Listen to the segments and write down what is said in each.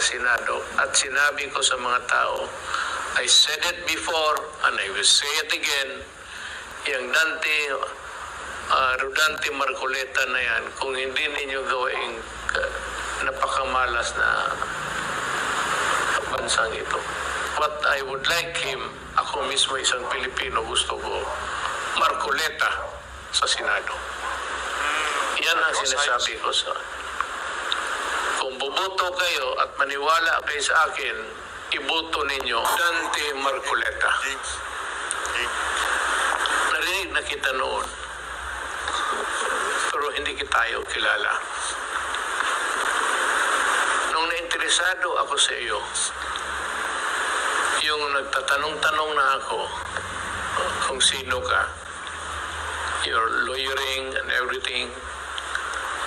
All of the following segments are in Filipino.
Senado at sinabi ko sa mga tao, I said it before and I will say it again, yung Rodante Marcoleta na yan, kung hindi ninyo gawing napakamalas na bansang ito. What I would like him, ako mismo isang Pilipino, gusto ko, Marcoleta sa Senado. Yan ang sinasabi ko sa... Kung buboto kayo at maniwala kayo sa akin, iboto ninyo Dante Marcoleta. Narinig na kita noon, pero hindi tayo kilala. Nung nainteresado ako sa iyo, yung nagtatanong-tanong na ako kung sino ka, your lawyering and everything,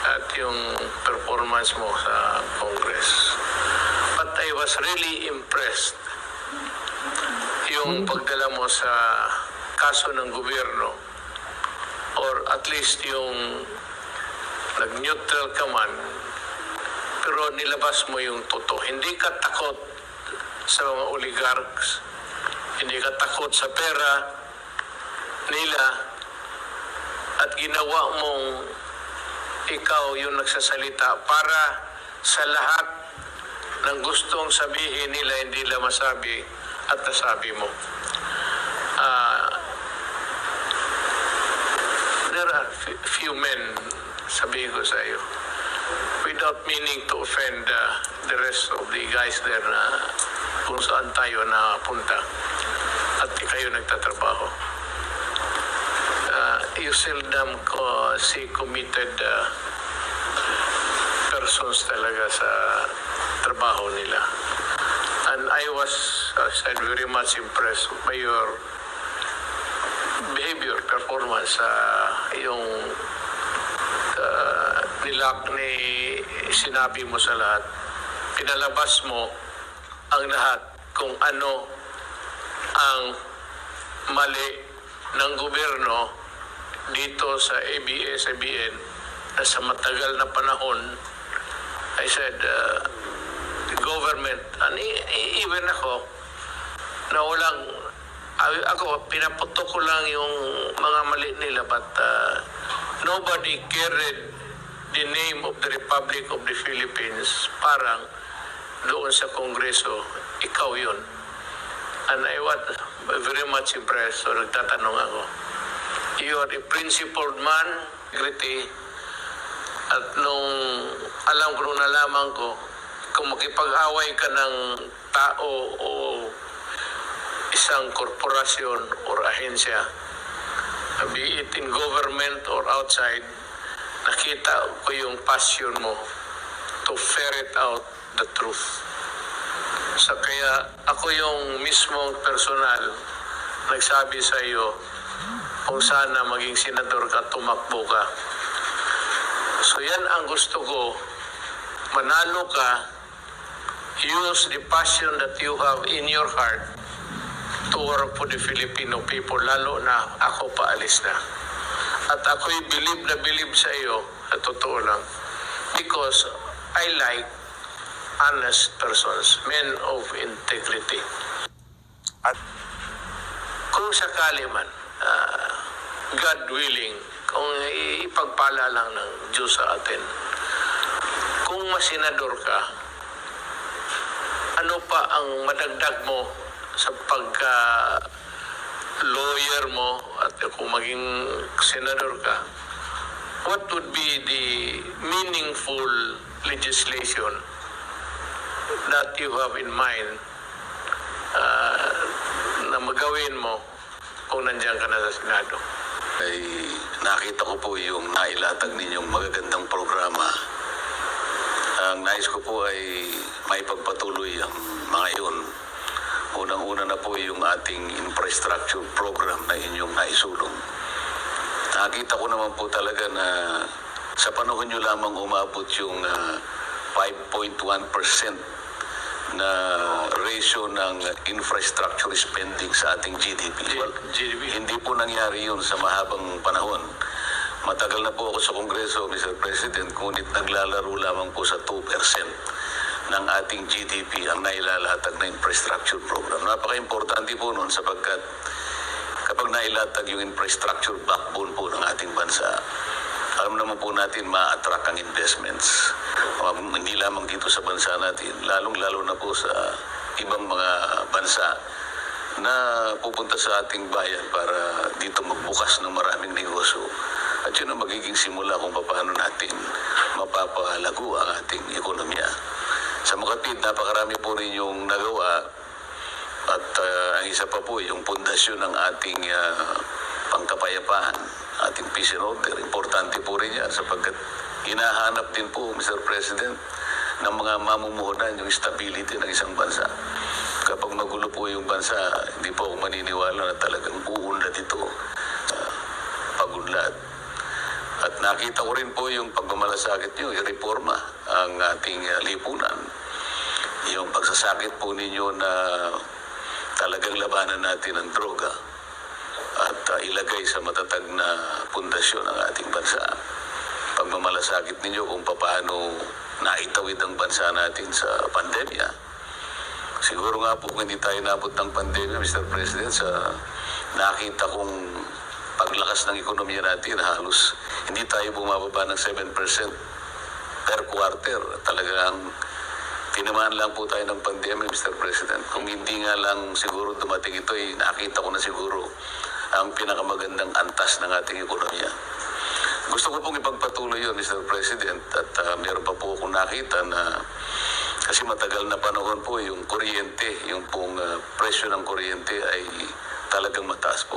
at yung performance mo sa Congress. But I was really impressed yung pagdala mo sa kaso ng gobyerno, or at least yung nag-neutral ka man, pero nilabas mo yung totoo. Hindi ka takot sa mga oligarchs, hindi ka takot sa pera nila, at ginawa mong ikaw yung nagsasalita para sa lahat ng gustong sabihin nila, hindi nila masabi at nasabi mo. There are few men, sabihin ko sa iyo, without meaning to offend the rest of the guys there na kung saan tayo napunta at kayo nagtatrabaho. You seldom see committed persons talaga sa trabaho nila. And I was, said, very much impressed by your behavior, performance, yung nilak ni sinabi mo sa lahat. Pinalabas mo ang lahat kung ano ang mali ng gobyerno dito sa ABS-CBN na sa matagal na panahon, I said, the government, and even ako, na walang, ako, pinaputok ko lang yung mga mali nila, but nobody carried the name of the Republic of the Philippines, parang doon sa Kongreso, ikaw yun. And I was very much impressed, so nagtatanong ako. You are a principled man, integrity, at nung alam ko, nung nalaman ko, kung makipag-away ka ng tao o isang korporasyon or ahensya, be it in government or outside, nakita ko yung passion mo to ferret out the truth. So kaya ako yung mismong personal nagsabi sa iyo, kung sana maging senador ka, tumakbo ka. So yan ang gusto ko, manalo ka, use the passion that you have in your heart to work for the Filipino people, lalo na ako paalis na. At ako'y bilib sa iyo, at totoo lang, because I like honest persons, men of integrity. At kung sakali man, God willing, kung ipagpala lang ng Diyos sa atin, kung masenador ka, ano pa ang madagdag mo sa pagka-lawyer mo at kung maging senador ka, what would be the meaningful legislation that you have in mind na magawin mo kung nandiyan ka na sa Senado? Ay nakita ko po yung nailatag ninyong magagandang programa. Ang nais ko po ay may pagpatuloy ang mga yun. Unang-una na po yung ating infrastructure program na inyong naisulong. Nakita ko naman po talaga na sa panahon nyo lamang umabot yung 5.1% na ratio ng infrastructure spending sa ating GDP. Well, hindi po nangyari yun sa mahabang panahon. Matagal na po ako sa Kongreso, Mr. President, ngunit naglalaro lamang po sa 2%. ng ating GDP ang nailalatag na infrastructure program. Napaka-importante po nun sapagkat kapag nailatag yung infrastructure backbone po ng ating bansa, alam naman po natin ma-attract ang investments. Hindi lamang dito sa bansa natin, lalong-lalo na po sa ibang mga bansa na pupunta sa ating bayan para dito magbukas ng maraming negosyo. At yun ang magiging simula kung paano natin mapapalago ang ating ekonomiya. Sa Makatwid, napakarami po rin yung nagawa at ang isa pa po yung pundasyon ng ating pangkapayapaan, ating peace and order. Importante po rin yan sapagkat hinahanap din po, Mr. President, ng mga mamumuhunan yung stability ng isang bansa. Kapag magulo po yung bansa, hindi po ako maniniwala na talagang uunlad ito, pagunlad. At nakita ko rin po yung pagmamalasakit nyo, i-reforma ang ating lipunan. Yung pagsasakit po ninyo na talagang labanan natin ang droga at ilagay sa matatag na pundasyon ang ating bansa. Pagmamalasakit ninyo kung paano naitawid ang bansa natin sa pandemya. Siguro nga po kung hindi tayo nabot ng pandemya, Mr. President, sa nakita kong paglakas ng ekonomiya natin, halos hindi tayo bumababa ng 7% per quarter. Talagang tinamaan lang po tayo ng pandemya, Mr. President. Kung hindi nga lang siguro dumating ito, nakita ko na siguro ang pinakamagandang antas ng ating ekonomiya. Gusto ko pong ipagpatuloy yun, Mr. President, at meron pa po akong nakita na kasi matagal na panahon po yung kuryente, yung pong presyo ng kuryente ay talagang mataas po.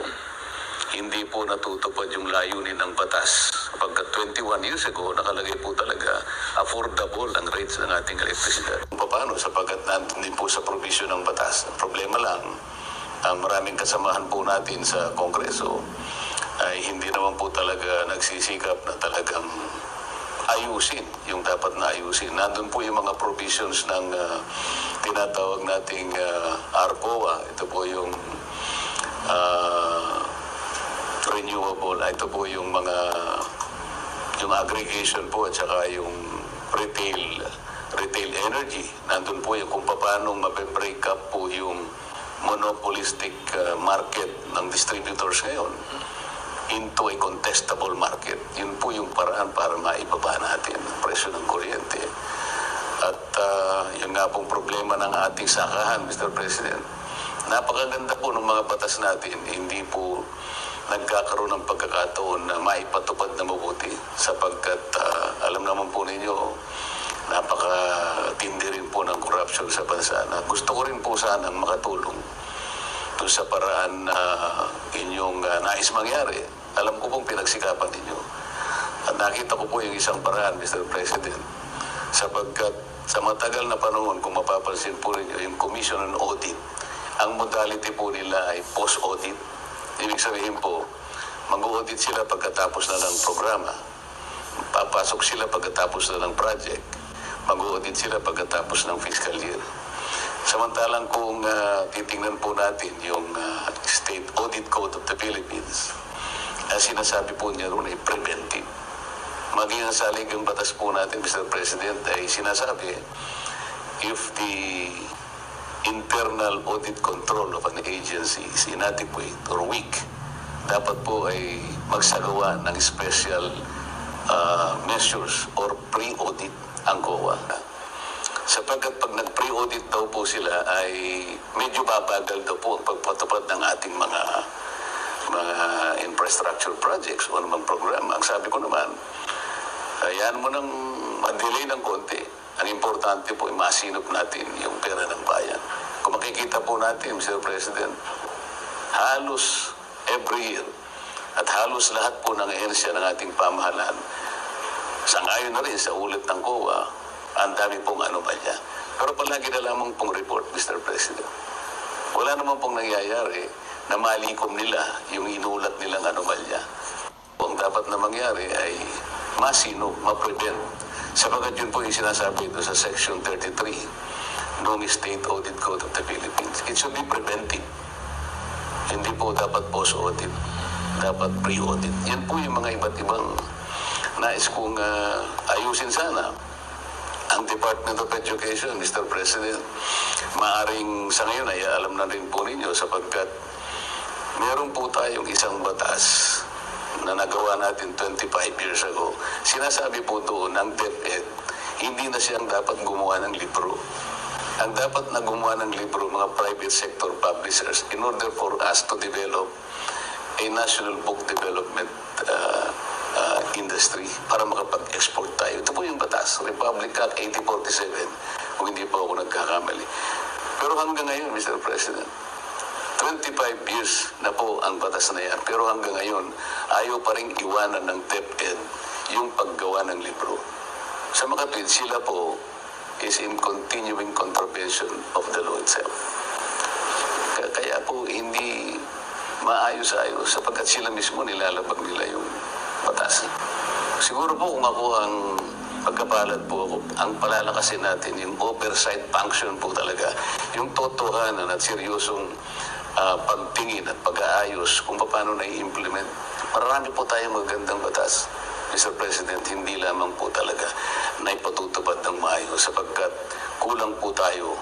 Hindi po natutupad yung layunin ng batas. Pagka 21 years ago, nakalagay po talaga affordable ang rates ng ating elektrisidad. Paano? Sapagkat nandun din po sa provision ng batas. Ang problema lang, ang maraming kasamahan po natin sa Kongreso ay hindi naman po talaga nagsisikap na talagang ayusin yung dapat na ayusin. Nandun po yung mga provisions ng tinatawag nating ARCOA. Ito po yung renewable. Ito po yung mga yung aggregation po at saka yung retail energy. Nandun po yung kung paano mape-break up po yung monopolistic market ng distributors ngayon into a contestable market. Yun po yung paraan para maibaba natin ang presyo ng kuryente. At yun nga pong problema ng ating sakahan, Mr. President. Napakaganda po ng mga batas natin. Hindi po nagkakaroon ng pagkakataon na maipatupad na mabuti sapagkat alam naman po ninyo, napakatindi rin po ng corruption sa bansa na gusto ko rin po sanang makatulong doon sa paraan na inyong nais mangyari. Alam ko pong pinagsikapan ninyo. At nakita ko po yung isang paraan, Mr. President, sapagkat sa matagal na panahon, kung mapapansin po rin yung Commission on Audit, ang modality po nila ay post-audit. Ibig sabihin po, mag-audit sila pagkatapos na ng programa. Papasok sila pagkatapos na ng project. Mag-audit sila pagkatapos ng fiscal year. Samantalang kung titingnan po natin yung State Audit Code of the Philippines, sinasabi po niya ron ay preventive. Maging ang saligang batas po natin, Mr. President, ay sinasabi, if the internal audit control of an agency is inadequate or weak, dapat po ay magsagawa ng special measures or pre-audit ang COA. Sapagkat pag nag-pre-audit daw po sila ay medyo babagal daw po ang pagpatupad ng ating mga infrastructure projects o anumang programa. Ang sabi ko naman, hayaan mo nang ma-delay ng konti. Ang importante po ay masinop natin yung pera ng bayan. Kung makikita po natin, Mr. President, halos every year at halos lahat po ng ehensya ng ating pamahalaan, sangayon na rin sa ulit ng COA, ang dami pong anomalya. Pero palagi na lamang pong report, Mr. President. Wala naman pong nangyayari na malikom nila yung inulat nilang anomalya. Ang dapat na mangyari ay masino, ma-prevent. Sapagat yun po yung sinasabi ito sa Section 33 ng State Audit Code of the Philippines. It should be preventive. Hindi po dapat post-audit. Dapat pre-audit. Yan po yung mga iba't ibang nais kong ayusin sana. Ang ang Department of Education, Mr. President, maaring sa ngayon ay alam na rin po ninyo sapagkat meron po tayong isang batas na nagawa natin 25 years ago. Sinasabi po doon ng DepEd, hindi na siyang dapat gumawa ng libro. Ang dapat na gumawa ng libro, mga private sector publishers, in order for us to develop a national book development industry para makapag-export tayo. Ito po yung batas, Republic Act 8047, kung hindi po ako nagkakamali. Pero hanggang ngayon, Mr. President, 25 years na po ang batas na yan. Pero hanggang ngayon, ayaw pa rin iwanan ng DepEd yung paggawa ng libro. Sa makatwid, sila po is in continuing contravention of the law itself. Kaya po hindi maayos-ayos sapagkat sila mismo nilalabag nila yung batas. Siguro po kung ako ang pagkapalad po ako, ang palalakasin natin yung oversight function po talaga, yung totohanan at seryosong pagtingin at pag-aayos kung paano na-i-implement. Marami po tayong magandang batas, Mr. President, hindi lamang po talaga na ipatutupad ng maayos sapagkat kulang po tayo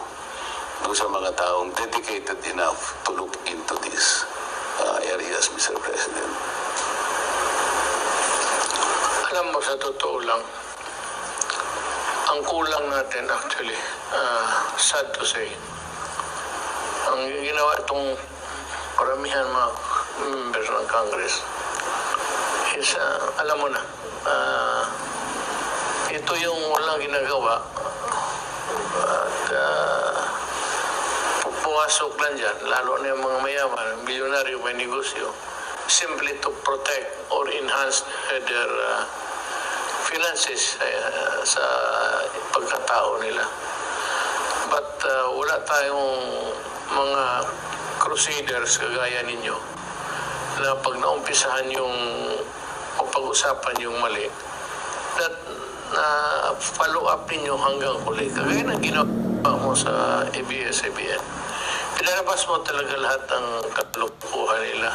doon sa mga taong dedicated enough to look into these areas, Mr. President. Alam mo, sa totoo lang, ang kulang natin actually, sad to say, ang ginawa itong karamihan mga members ng Congress is, alam mo na, ito yung walang ginagawa at pumasok lang dyan, lalo na yung mga mayaman, milyonaryo, may negosyo, simply to protect or enhance their finances sa pagkatao nila. But wala tayong mga crusaders kagaya ninyo na pag naumpisahan yung o pag-usapan yung mali, that na follow up ninyo hanggang huli. Kagaya ng ginawa mo sa ABS-CBN. Pinalabas mo talaga lahat ng kalukuhan nila.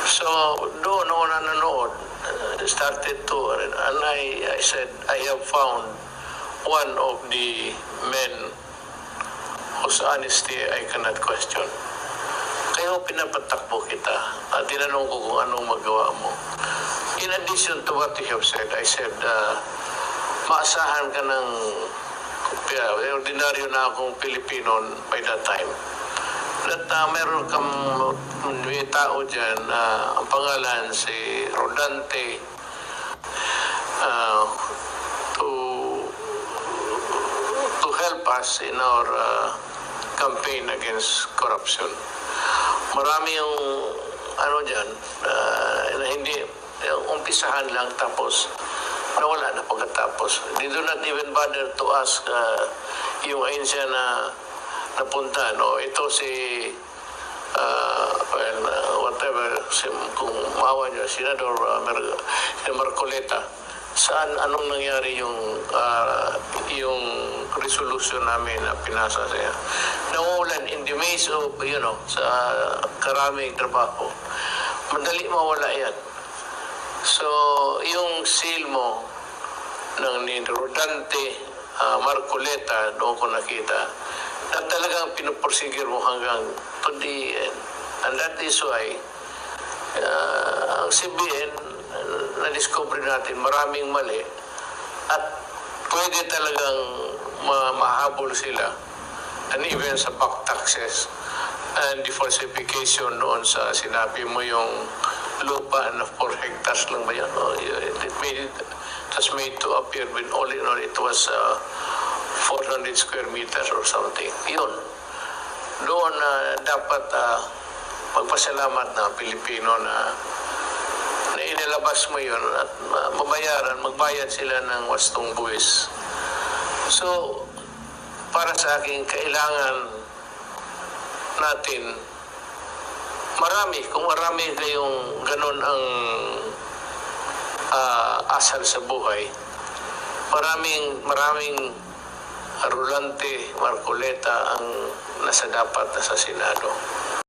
So, doon ako nanonood, started to, and I said, I have found one of the men whose honesty I cannot question. Kaya pinapatakbo kita at tinanong ko kung anong magawa mo. In addition to what you have said, I said, maasahan ka ng ordinaryo na akong Pilipino by that time. At meron kang may tao dyan, ang pangalan si Rodante, to help us in our campaign against corruption. Marami yung ano dyan, na hindi, umpisahan lang tapos nawala na pagkatapos. They do not even bother to ask yung ahensya na napunta, no? Ito si whatever, kung maawa niyo, Senador Marcoleta, saan, anong nangyari yung resolution namin na pinasa siya? Nawawalan in the maze of, sa karaming trabaho. Madali mawala yan. So, yung seal mo ng ni Rodante, Marcoleta, doon ko nakita, na talagang pinupursigir mo hanggang to the end. And that is why ang CBN, na-discover natin maraming mali at pwede talagang mahabol sila, and even sa back taxes and the falsification noon sa sinabi mo yung lupa na 4 hectares lang ba yan? It was made to appear when all in all it was 400 square meters or something. Yun. Doon dapat magpasalamat na Pilipino na inilabas mo yun at magbayad sila ng wastong buwis. So, para sa akin, kailangan natin kung marami kayong ganun ang asal sa buhay, maraming Rolante, Marcoleta ang nasa dapat na sa Senado.